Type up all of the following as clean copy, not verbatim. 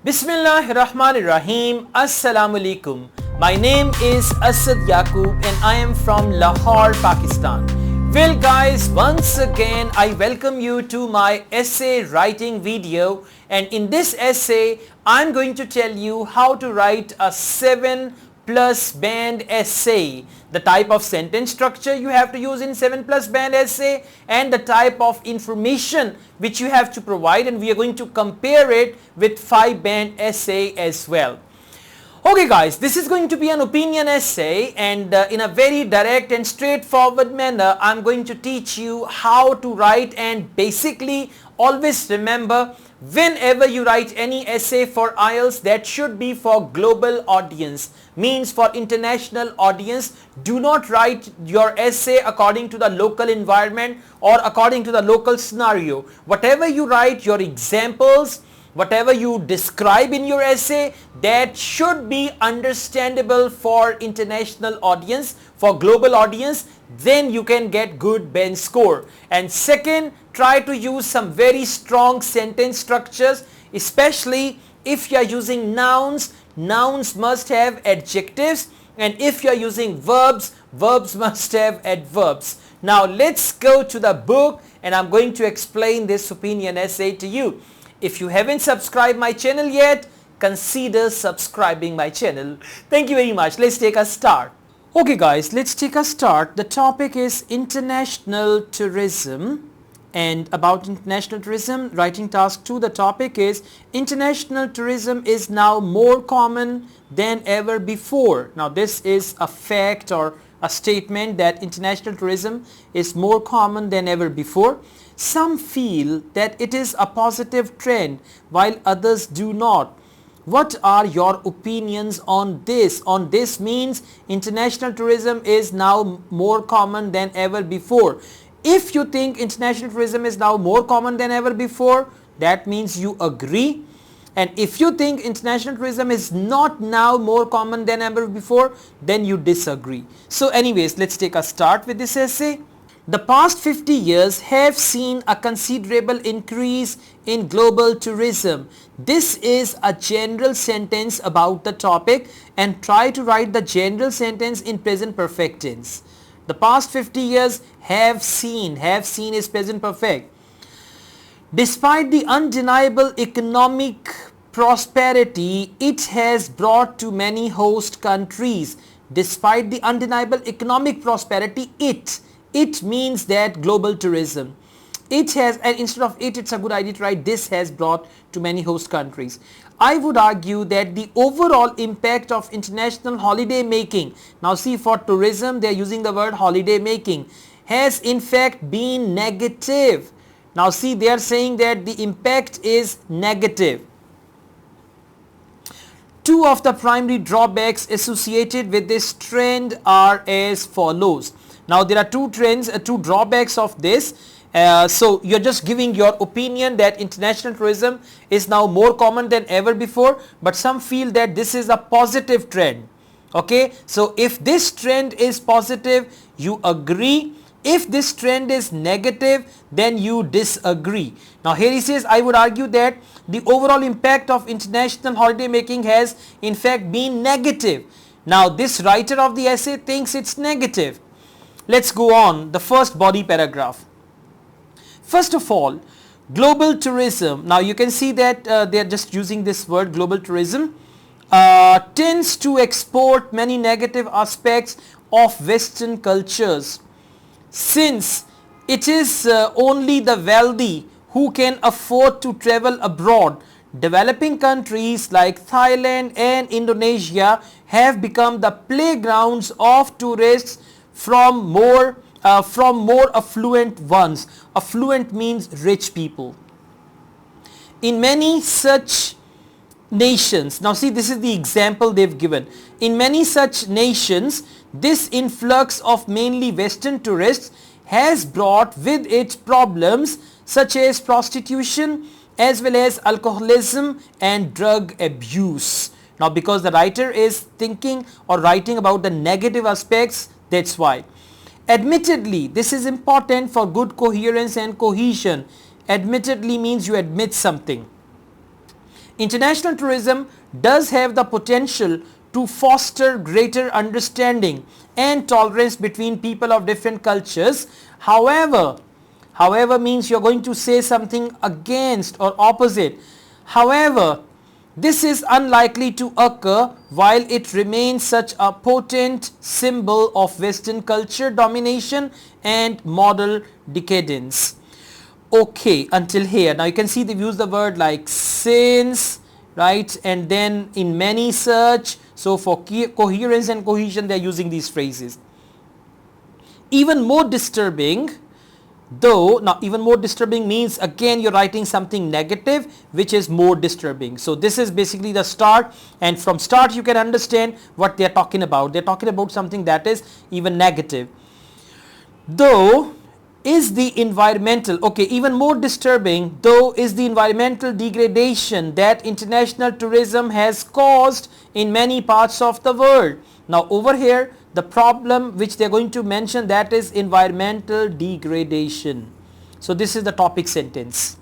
Bismillahirrahmanirrahim. Assalamu alaikum. My name is Asad Yaqub and I am from Lahore, Pakistan. Well guys, once again I welcome you to my essay writing video, and in this essay I'm going to tell you how to write a 7 plus band essay, the type of sentence structure you have to use in 7 plus band essay, and the type of information which you have to provide, and we are going to compare it with 5 band essay as well. Okay guys, this is going to be an opinion essay, and in a very direct and straightforward manner I'm going to teach you how to write. And basically always remember, whenever you write any essay for Ielts, that should be for global audience, means for international audience. Do not write your essay according to the local environment or according to the local scenario. Whatever you write, your examples, whatever you describe in your essay, that should be understandable for international audience, for global audience. Then you can get good bench score. And second, try to use some very strong sentence structures, especially if you are using nouns. Nouns must have adjectives, and if you are using verbs, verbs must have adverbs. Now let's go to the book and I'm going to explain this opinion essay to you. If you haven't subscribed my channel yet, consider subscribing my channel. Thank you very much. Let's take a start. Okay guys, let's take a start. The topic is international tourism, and about international tourism, writing task 2, the topic is international tourism is now more common than ever before. Now this is a fact or a statement that international tourism is more common than ever before. Some feel that it is a positive trend while others do not. What are your opinions on this? On this means international tourism is now more common than ever before. If you think international tourism is now more common than ever before, that means you agree. And if you think international tourism is not now more common than ever before, then you disagree. So anyways, let's take a start with this essay. The past 50 years have seen a considerable increase in global tourism. This is a general sentence about the topic, and try to write the general sentence in present perfect tense. The past 50 years have seen is present perfect. Despite the undeniable economic prosperity it has brought to many host countries. Despite the undeniable economic prosperity, it means that global tourism. It has, and instead of it's a good idea to write this has brought to many host countries. I would argue that the overall impact of international holiday making, now see, for tourism they are using the word holiday making, has in fact been negative. Now see, they are saying that the impact is negative. Two of the primary drawbacks associated with this trend are as follows. Now there are two drawbacks of this. So you're just giving your opinion that international tourism is now more common than ever before, but some feel that this is a positive trend. Okay, so if this trend is positive, you agree. If this trend is negative, then you disagree. Now here he says, I would argue that the overall impact of international holiday making has in fact been negative. Now this writer of the essay thinks it's negative. Let's go on. The first body paragraph. First of all, global tourism. Now you can see that they are just using this word global tourism. Tends to export many negative aspects of Western cultures. Since it is only the wealthy who can afford to travel abroad, developing countries like Thailand and Indonesia have become the playgrounds of tourists from more affluent ones. Affluent means rich people. In many such nations, now see, this is the example they've given. In many such nations, this influx of mainly Western tourists has brought with it problems such as prostitution as well as alcoholism and drug abuse. Now because the writer is thinking or writing about the negative aspects, that's why. Admittedly, this is important for good coherence and cohesion. Admittedly means you admit something. International tourism does have the potential to foster greater understanding and tolerance between people of different cultures. However means you're going to say something against or opposite. However, this is unlikely to occur while it remains such a potent symbol of Western culture domination and moral decadence. Okay, until here. Now you can see they've used the word like since, right, and then in many such. So for coherence and cohesion they are using these phrases. Even more disturbing though, now even more disturbing means again you're writing something negative which is more disturbing. So this is basically the start, and from start you can understand what they are talking about. They're talking about something that is even negative. Though is the environmental, okay, even more disturbing though is the environmental degradation that international tourism has caused in many parts of the world. Now over here the problem which they are going to mention, that is environmental degradation. So this is the topic sentence.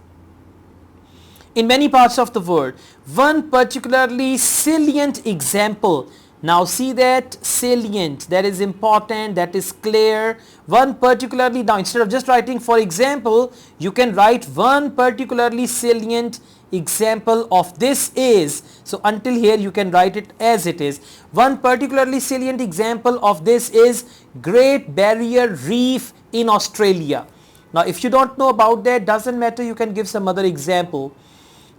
In many parts of the world, one particularly salient example. Now see that salient, that is important, that is clear. One particularly, now instead of just writing for example, you can write one particularly salient example of this is. So until here you can write it as it is. One particularly salient example of this is Great Barrier Reef in Australia. Now if you don't know about that, doesn't matter, you can give some other example.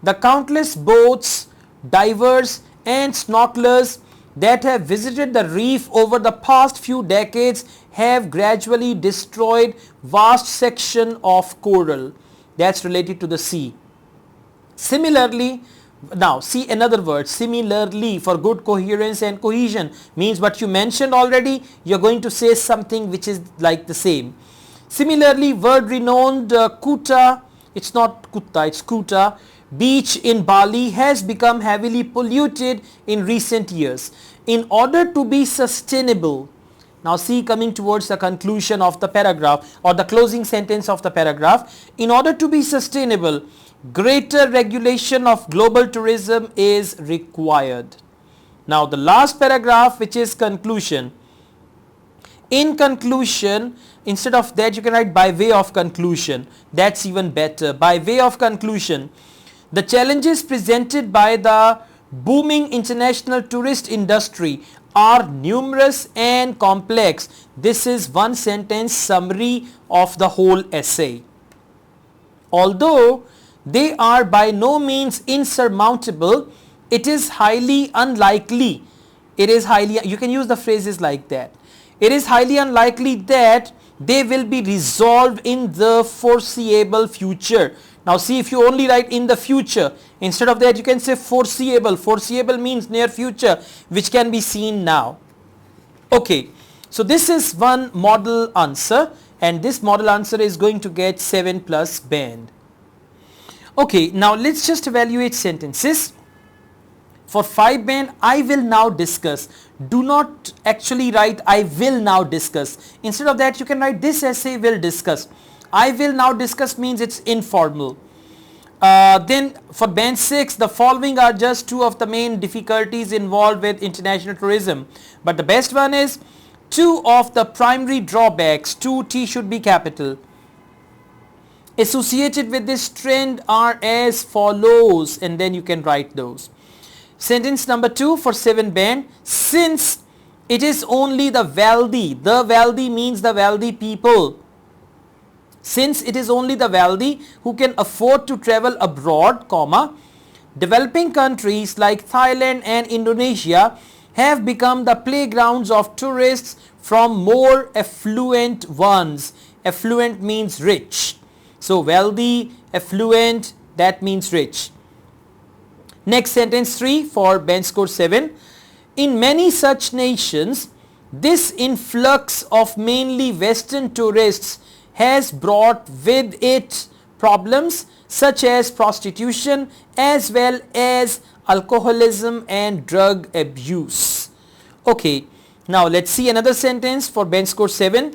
The countless boats, divers and snorkelers that have visited the reef over the past few decades have gradually destroyed vast section of coral that's related to the sea. Similarly, now see another word, similarly, for good coherence and cohesion means what you mentioned already, you're going to say something which is like the same. Similarly, world renowned Kuta, it's not Kutta, it's Kuta beach in Bali has become heavily polluted in recent years. In order to be sustainable, now see, coming towards the conclusion of the paragraph or the closing sentence of the paragraph, in order to be sustainable, greater regulation of global tourism is required. Now the last paragraph, which is conclusion. In conclusion, instead of that you can write by way of conclusion. That's even better. By way of conclusion, the challenges presented by the booming international tourist industry are numerous and complex. This is one sentence summary of the whole essay. Although they are by no means insurmountable, it is highly unlikely. You can use the phrases like that. It is highly unlikely that they will be resolved in the foreseeable future. Now see, if you only write in the future, instead of that you can say foreseeable. Foreseeable means near future, which can be seen now. Okay, so this is one model answer, and this model answer is going to get 7+ band. Okay, now let's just evaluate sentences. For 5 band, I will now discuss. Do not actually write I will now discuss. Instead of that you can write this essay will discuss. I will now discuss means it's informal. Then for band 6, the following are just 2 of the main difficulties involved with international tourism. But the best one is 2 of the primary drawbacks, 2T should be capital, associated with this trend are as follows, and then you can write those. Sentence number 2 for 7 band, since it is only the wealthy means the wealthy people. Since it is only the wealthy who can afford to travel abroad, comma, developing countries like Thailand and Indonesia have become the playgrounds of tourists from more affluent ones. Affluent means rich. So wealthy, affluent, that means rich. Next sentence 3 for band score 7. In many such nations, this influx of mainly Western tourists has brought with it problems such as prostitution as well as alcoholism and drug abuse. Okay, now let's see another sentence for band score 7.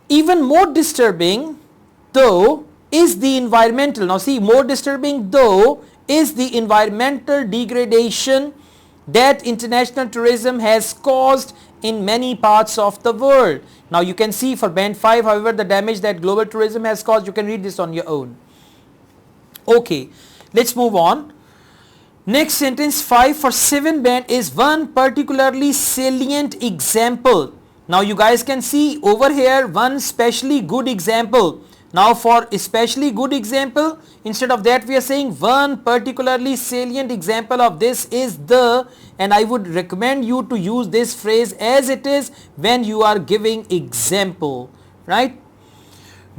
Even more disturbing though is the environmental, now see, more disturbing though is the environmental degradation that international tourism has caused in many parts of the world. Now you can see for band 5, however, the damage that global tourism has caused, you can read this on your own. Okay, let's move on. Next sentence 5 for 7 band is one particularly salient example. Now you guys can see over here one specially good example. Now for especially good example, instead of that we are saying one particularly salient example of this is the, and I would recommend you to use this phrase as it is when you are giving example, right?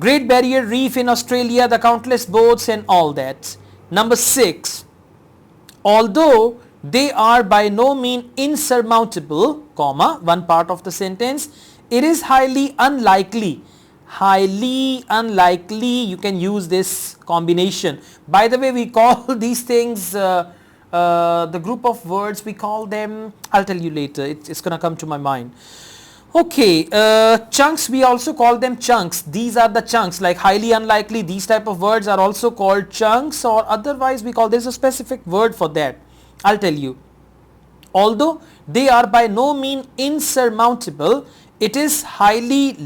Great Barrier Reef in Australia, the countless boats and all that. Number 6, although they are by no means insurmountable, comma, one part of the sentence, it is highly unlikely, you can use this combination. By the way, we call these things, the group of words, we call them, I'll tell you later, it's gonna come to my mind. Okay, chunks, we also call them chunks. These are the chunks, like highly unlikely, these type of words are also called chunks, or otherwise we call, there's a specific word for that. I'll tell you. Although they are by no means insurmountable, it is highly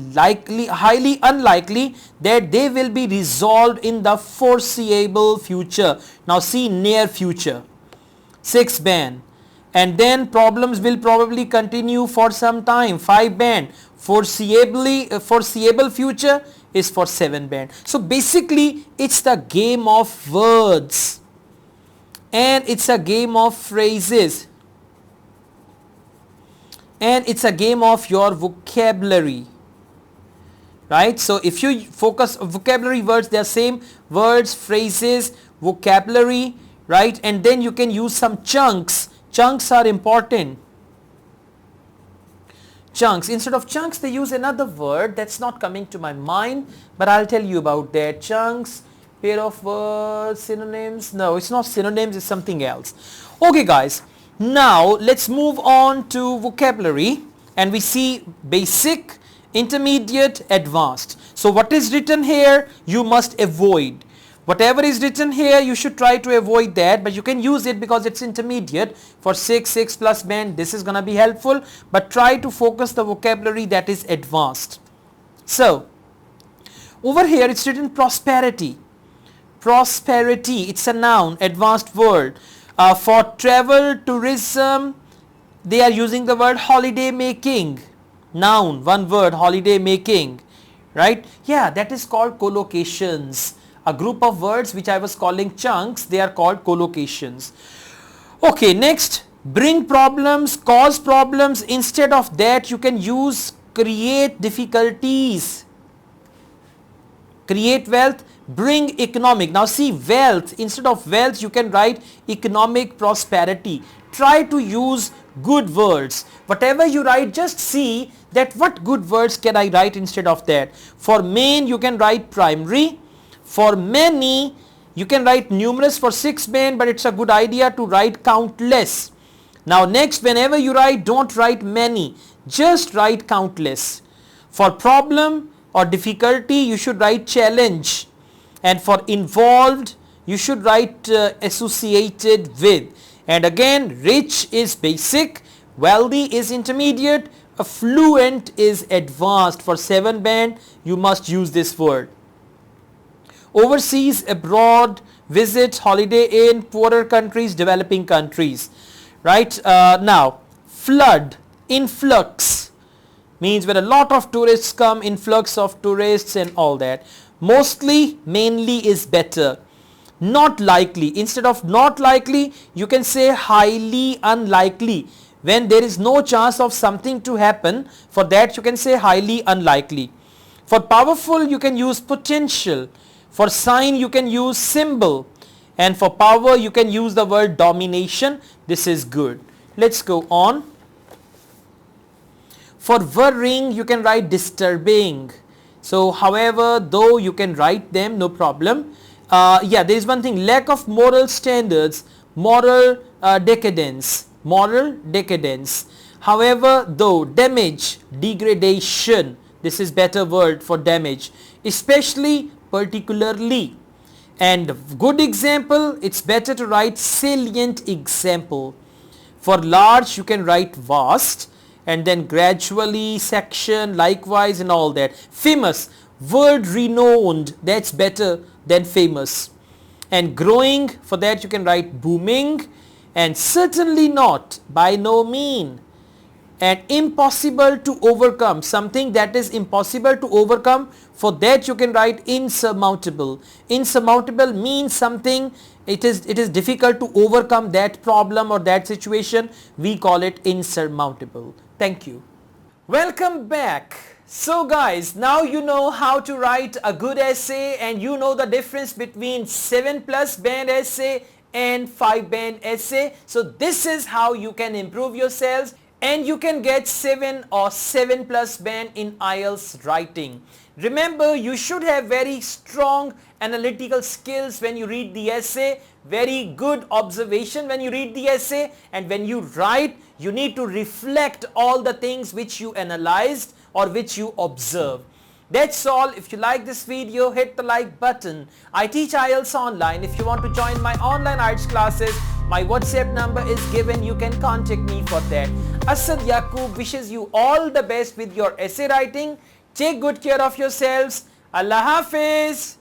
unlikely that they will be resolved in the foreseeable future. Now see near future. 6 band. And then problems will probably continue for some time. 5 band. Foreseeable future is for 7 band. So basically it's the game of words and it's a game of phrases and it's a game of your vocabulary, right? So if you focus vocabulary words, they are same words, phrases, vocabulary, right? And then you can use some chunks. Chunks are important. Chunks. Instead of chunks, they use another word that's not coming to my mind, but I'll tell you about that. Chunks, pair of words, synonyms. No, it's not synonyms, it's something else. Okay guys, now let's move on to vocabulary and we see basic, intermediate, advanced. So what is written here, you must avoid. Whatever is written here, you should try to avoid that, but you can use it because it's intermediate. For 6 plus band, this is going to be helpful, but try to focus the vocabulary that is advanced. So over here it's written prosperity. Prosperity, it's a noun, advanced word. For travel, tourism, they are using the word holiday making. Noun, one word, holiday making, right? Yeah, that is called collocations. A group of words which I was calling chunks, they are called collocations. Okay, next, bring problems, cause problems. Instead of that, you can use create difficulties. Create wealth, bring economic. Now see wealth, instead of wealth you can write economic prosperity. Try to use good words. Whatever you write, just see that what good words can I write instead of that. For main you can write primary. For many you can write numerous. For 6 band, but it's a good idea to write countless. Now next, whenever you write, don't write many, just write countless. For problem or difficulty you should write challenge, and for involved you should write associated with. And again, rich is basic, wealthy is intermediate, affluent is advanced. For 7 band you must use this word. Overseas, abroad, visit, holiday in, poorer countries, developing countries, right? Now flood, influx, means when a lot of tourists come, influx of tourists and all that. Mostly, mainly is better. Not likely, instead of not likely you can say highly unlikely. When there is no chance of something to happen, for that you can say highly unlikely. For powerful you can use potential. For sign you can use symbol, and for power you can use the word domination. This is good. Let's go on. For worrying you can write disturbing. So however, though you can write them, no problem. Yeah, there is one thing, lack of moral standards, moral decadence. However, though, damage, degradation, this is better word for damage, especially, particularly. And good example, it's better to write salient example. For large, you can write vast, and then gradually section, likewise, and all that. Famous, world renowned, that's better than famous. And growing, for that you can write booming, and certainly not, by no mean. And impossible to overcome, something that is impossible to overcome, for that you can write insurmountable. Insurmountable means something, it is difficult to overcome that problem or that situation, we call it insurmountable. Thank you. Welcome back. So guys, now you know how to write a good essay, and you know the difference between 7+ band essay and 5 band essay. So this is how you can improve yourselves, and you can get 7 or 7+ band in Ielts writing. Remember, you should have very strong analytical skills when you read the essay, very good observation when you read the essay, and when you write, you need to reflect all the things which you analyzed or which you observe. That's all. If you like this video, hit the like button. I teach Ielts online. If you want to join my online Ielts classes, my WhatsApp number is given. You can contact me for that. Asad Yaqub wishes you all the best with your essay writing. Take good care of yourselves. Allah Hafiz.